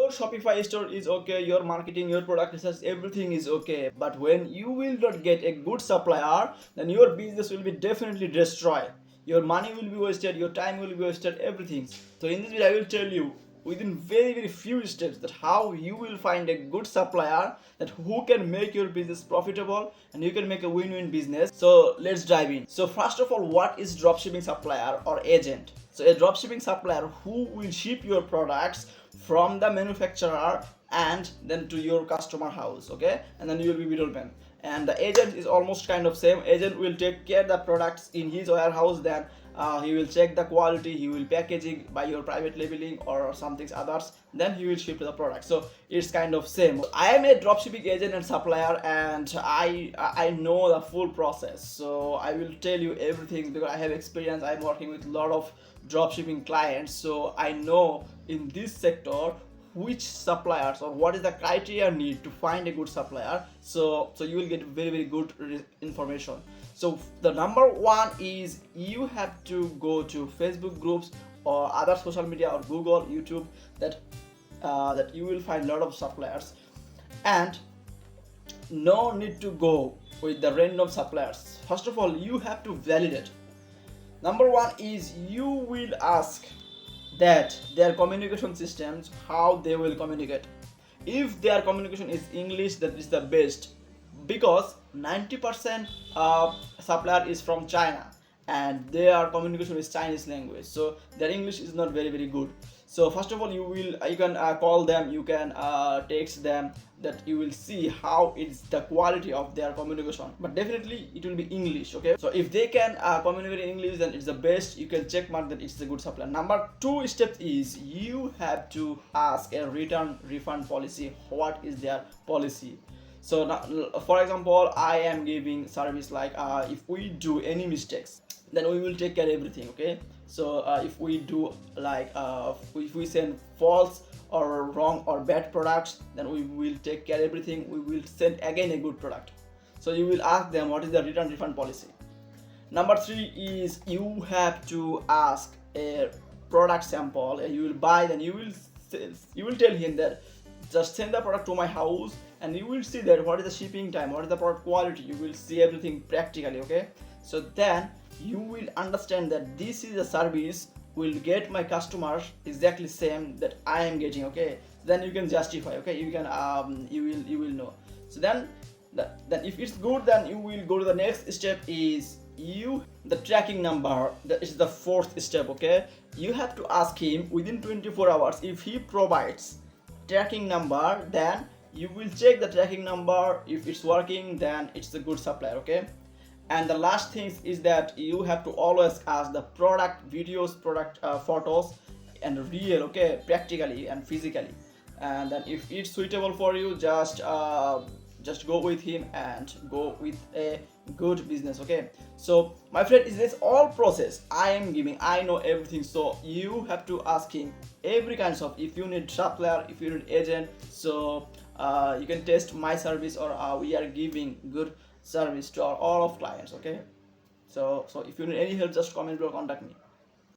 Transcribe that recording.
your Shopify store is okay, your marketing, your product research, everything is okay. But when you will not get a good supplier, then your business will be definitely destroyed. Your money will be wasted, your time will be wasted, everything. So in this video, I will tell you within very few steps that how you will find a good supplier that who can make your business profitable and you can make a win-win business. So let's dive in. So first of all, what is dropshipping supplier or agent? So a dropshipping supplier who will ship your products from the manufacturer and then to your customer house, okay, and then you will be middleman. And the agent is almost kind of same. Agent will take care the products in his warehouse, then he will check the quality, he will packaging by your private labeling or something others, then he will ship the product. So it's kind of same. I am a dropshipping agent and supplier, and I know the full process, so I will tell you everything because I have experience. I'm working with a lot of dropshipping clients, so I know in this sector which suppliers or what is the criteria need to find a good supplier. So you will get very good information. So the number one is you have to go to Facebook groups or other social media or Google, YouTube, that you will find a lot of suppliers, and no need to go with the random suppliers. First of all, you have to validate. Number one is you will ask that their communication systems, how they will communicate. If their communication is English, that is the best, because 90% supplier is from China and their communication is Chinese language, so their English is not very good. So first of all, you can call them, you can text them, that you will see how it's the quality of their communication, but definitely it will be English, okay? So if they can communicate in English, then it's the best. You can check mark that it's a good supplier. Number two step is you have to ask a return refund policy. What is their policy? So now, for example, I am giving service like if we do any mistakes, then we will take care of everything, okay? So if we do like if we send false or wrong or bad products, then we will take care of everything. We will send again a good product. So you will ask them what is the return refund policy. Number three is you have to ask a product sample. You will buy, then you will tell him that just send the product to my house, and you will see that what is the shipping time, what is the product quality. You will see everything practically, okay? So then you will understand that this is a service will get my customers exactly same that I am getting, okay? Then you can justify, okay? You can you will know. So then if it's good, then you will go to the next step is the tracking number. That is the fourth step, okay? You have to ask him within 24 hours. If he provides tracking number, then you will check the tracking number. If it's working, then it's a good supplier, okay? And the last thing is that you have to always ask the product videos, product photos, and real, okay, practically and physically. And then if it's suitable for you, just go with him and go with a good business, okay? So my friend, is this all process I am giving? I know everything, so you have to ask him every kinds of, if you need supplier, if you need agent, so you can test my service, or we are giving good service to all of clients, okay? So if you need any help, just comment or contact me.